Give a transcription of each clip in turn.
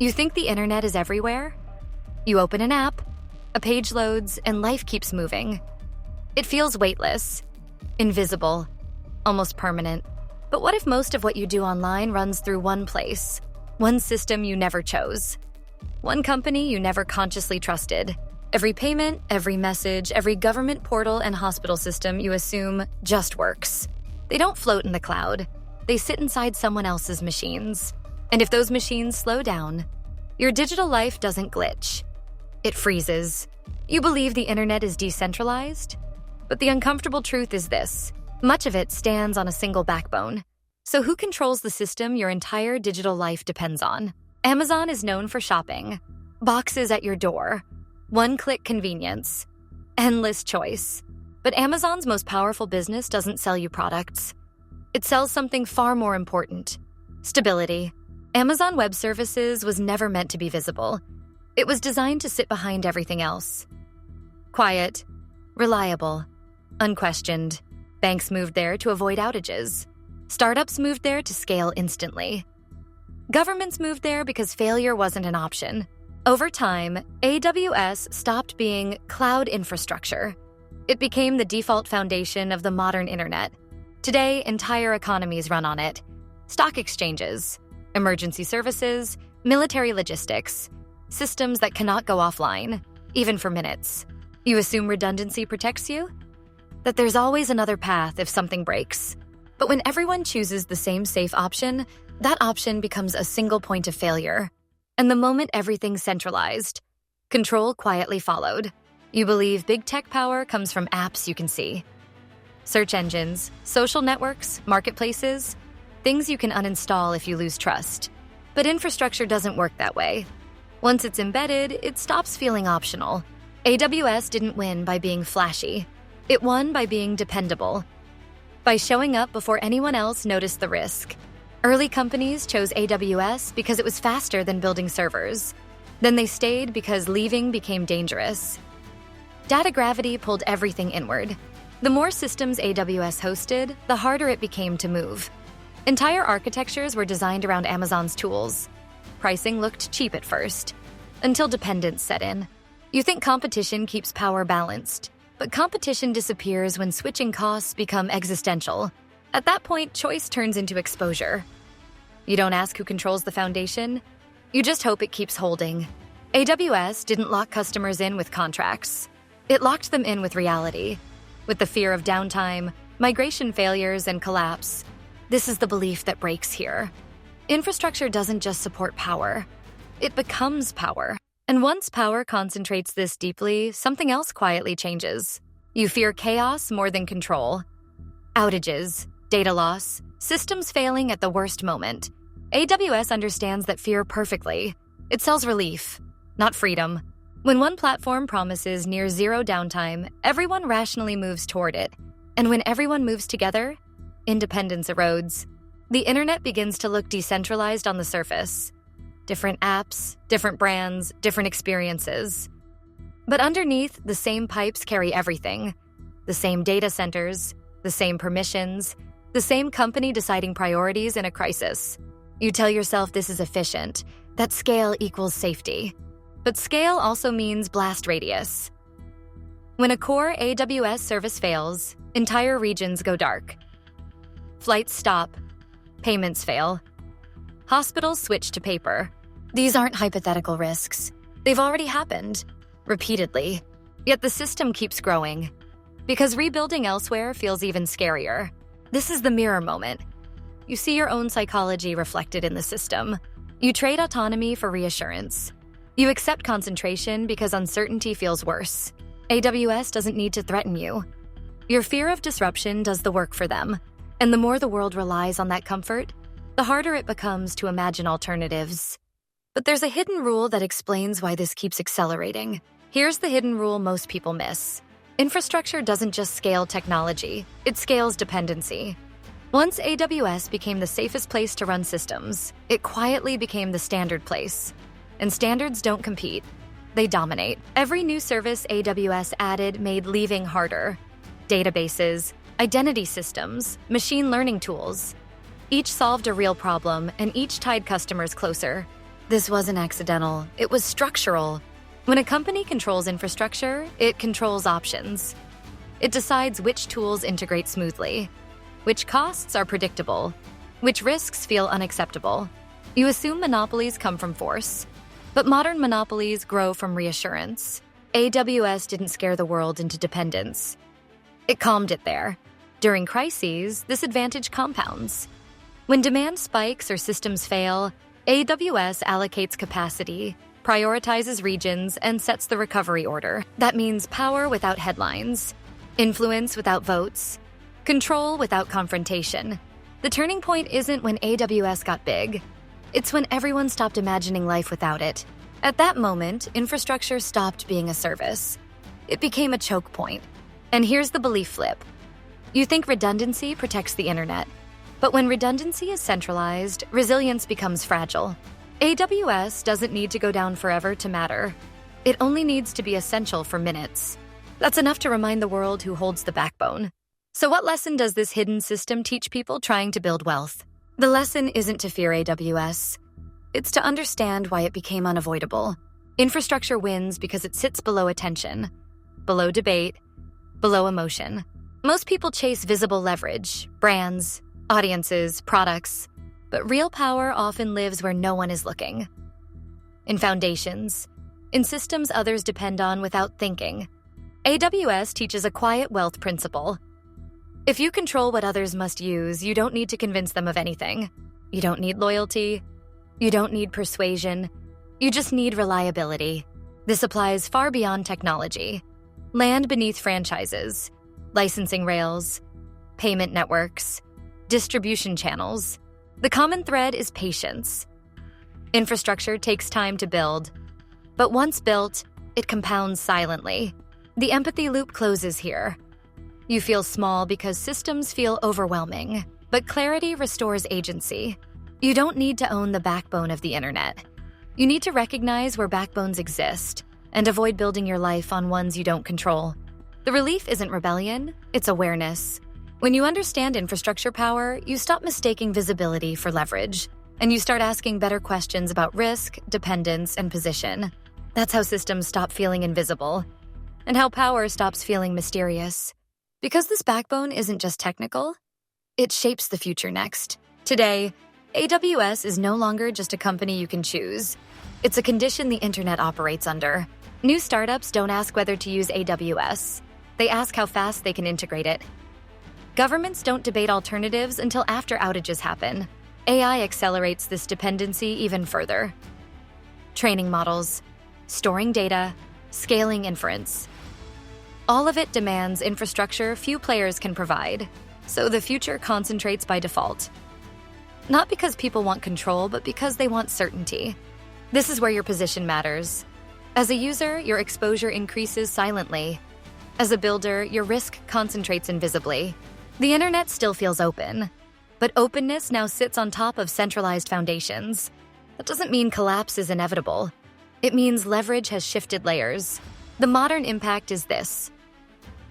You think the internet is everywhere? You open an app, a page loads, and life keeps moving. It feels weightless, invisible, almost permanent. But what if most of what you do online runs through one place, one system you never chose, one company you never consciously trusted? Every payment, every message, every government portal and hospital system you assume just works. They don't float in the cloud. They sit inside someone else's machines. And if those machines slow down, your digital life doesn't glitch. It freezes. You believe the internet is decentralized? But the uncomfortable truth is this: much of it stands on a single backbone. So who controls the system your entire digital life depends on? Amazon is known for shopping. Boxes at your door. One-click convenience. Endless choice. But Amazon's most powerful business doesn't sell you products. It sells something far more important: stability. Amazon Web Services was never meant to be visible. It was designed to sit behind everything else. Quiet, reliable, unquestioned. Banks moved there to avoid outages. Startups moved there to scale instantly. Governments moved there because failure wasn't an option. Over time, AWS stopped being cloud infrastructure. It became the default foundation of the modern internet. Today, entire economies run on it. Stock exchanges, emergency services, military logistics, systems that cannot go offline, even for minutes. You assume redundancy protects you? That there's always another path if something breaks. But when everyone chooses the same safe option, that option becomes a single point of failure. And the moment everything's centralized, control quietly followed. You believe big tech power comes from apps you can see. Search engines, social networks, marketplaces, things you can uninstall if you lose trust. But infrastructure doesn't work that way. Once it's embedded, it stops feeling optional. AWS didn't win by being flashy. It won by being dependable. By showing up before anyone else noticed the risk. Early companies chose AWS because it was faster than building servers. Then they stayed because leaving became dangerous. Data gravity pulled everything inward. The more systems AWS hosted, the harder it became to move. Entire architectures were designed around Amazon's tools. Pricing looked cheap at first, until dependence set in. You think competition keeps power balanced, but competition disappears when switching costs become existential. At that point, choice turns into exposure. You don't ask who controls the foundation. You just hope it keeps holding. AWS didn't lock customers in with contracts. It locked them in with reality, with the fear of downtime, migration failures, and collapse. This is the belief that breaks here. Infrastructure doesn't just support power. It becomes power. And once power concentrates this deeply, something else quietly changes. You fear chaos more than control. Outages, data loss, systems failing at the worst moment. AWS understands that fear perfectly. It sells relief, not freedom. When one platform promises near zero downtime, everyone rationally moves toward it. And when everyone moves together, independence erodes. The internet begins to look decentralized on the surface. Different apps, different brands, different experiences. But underneath, the same pipes carry everything. The same data centers, the same permissions, the same company deciding priorities in a crisis. You tell yourself this is efficient, that scale equals safety. But scale also means blast radius. When a core AWS service fails, entire regions go dark. Flights stop. Payments fail. Hospitals switch to paper. These aren't hypothetical risks. They've already happened, repeatedly. Yet the system keeps growing. Because rebuilding elsewhere feels even scarier. This is the mirror moment. You see your own psychology reflected in the system. You trade autonomy for reassurance. You accept concentration because uncertainty feels worse. AWS doesn't need to threaten you. Your fear of disruption does the work for them. And the more the world relies on that comfort, the harder it becomes to imagine alternatives. But there's a hidden rule that explains why this keeps accelerating. Here's the hidden rule most people miss. Infrastructure doesn't just scale technology, it scales dependency. Once AWS became the safest place to run systems, it quietly became the standard place. And standards don't compete, they dominate. Every new service AWS added made leaving harder. Databases, identity systems, machine learning tools. Each solved a real problem, and each tied customers closer. This wasn't accidental, it was structural. When a company controls infrastructure, it controls options. It decides which tools integrate smoothly, which costs are predictable, which risks feel unacceptable. You assume monopolies come from force, but modern monopolies grow from reassurance. AWS didn't scare the world into dependence. It calmed it there. During crises, this advantage compounds. When demand spikes or systems fail, AWS allocates capacity, prioritizes regions, and sets the recovery order. That means power without headlines, influence without votes, control without confrontation. The turning point isn't when AWS got big. It's when everyone stopped imagining life without it. At that moment, infrastructure stopped being a service. It became a choke point. And here's the belief flip. You think redundancy protects the internet. But when redundancy is centralized, resilience becomes fragile. AWS doesn't need to go down forever to matter. It only needs to be essential for minutes. That's enough to remind the world who holds the backbone. So what lesson does this hidden system teach people trying to build wealth? The lesson isn't to fear AWS. It's to understand why it became unavoidable. Infrastructure wins because it sits below attention, below debate, below emotion. Most people chase visible leverage, brands, audiences, products, but real power often lives where no one is looking. In foundations, in systems others depend on without thinking. AWS teaches a quiet wealth principle. If you control what others must use, you don't need to convince them of anything. You don't need loyalty. You don't need persuasion. You just need reliability. This applies far beyond technology. Land beneath franchises, licensing rails, payment networks, distribution channels. The common thread is patience. Infrastructure takes time to build, but once built, it compounds silently. The empathy loop closes here. You feel small because systems feel overwhelming, but clarity restores agency. You don't need to own the backbone of the internet. You need to recognize where backbones exist and avoid building your life on ones you don't control. The relief isn't rebellion, it's awareness. When you understand infrastructure power, you stop mistaking visibility for leverage, and you start asking better questions about risk, dependence, and position. That's how systems stop feeling invisible, and how power stops feeling mysterious. Because this backbone isn't just technical, it shapes the future next. Today, AWS is no longer just a company you can choose. It's a condition the internet operates under. New startups don't ask whether to use AWS. They ask how fast they can integrate it. Governments don't debate alternatives until after outages happen. AI accelerates this dependency even further. Training models, storing data, scaling inference. All of it demands infrastructure few players can provide, so the future concentrates by default. Not because people want control, but because they want certainty. This is where your position matters. As a user, your exposure increases silently. As a builder, your risk concentrates invisibly. The internet still feels open, but openness now sits on top of centralized foundations. That doesn't mean collapse is inevitable. It means leverage has shifted layers. The modern impact is this.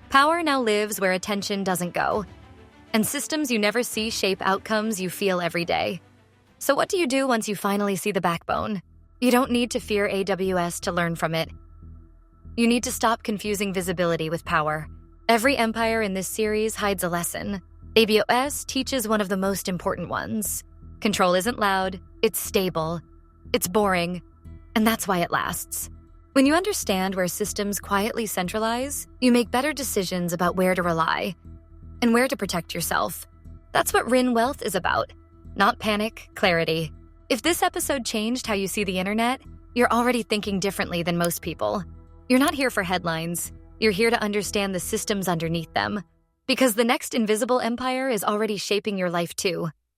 Power now lives where attention doesn't go, and systems you never see shape outcomes you feel every day. So what do you do once you finally see the backbone? You don't need to fear AWS to learn from it. You need to stop confusing visibility with power. Every empire in this series hides a lesson. AWS teaches one of the most important ones. Control isn't loud, it's stable, it's boring, and that's why it lasts. When you understand where systems quietly centralize, you make better decisions about where to rely and where to protect yourself. That's what RINH Wealth is about. Not panic, clarity. If this episode changed how you see the internet, you're already thinking differently than most people. You're not here for headlines. You're here to understand the systems underneath them. Because the next invisible empire is already shaping your life too.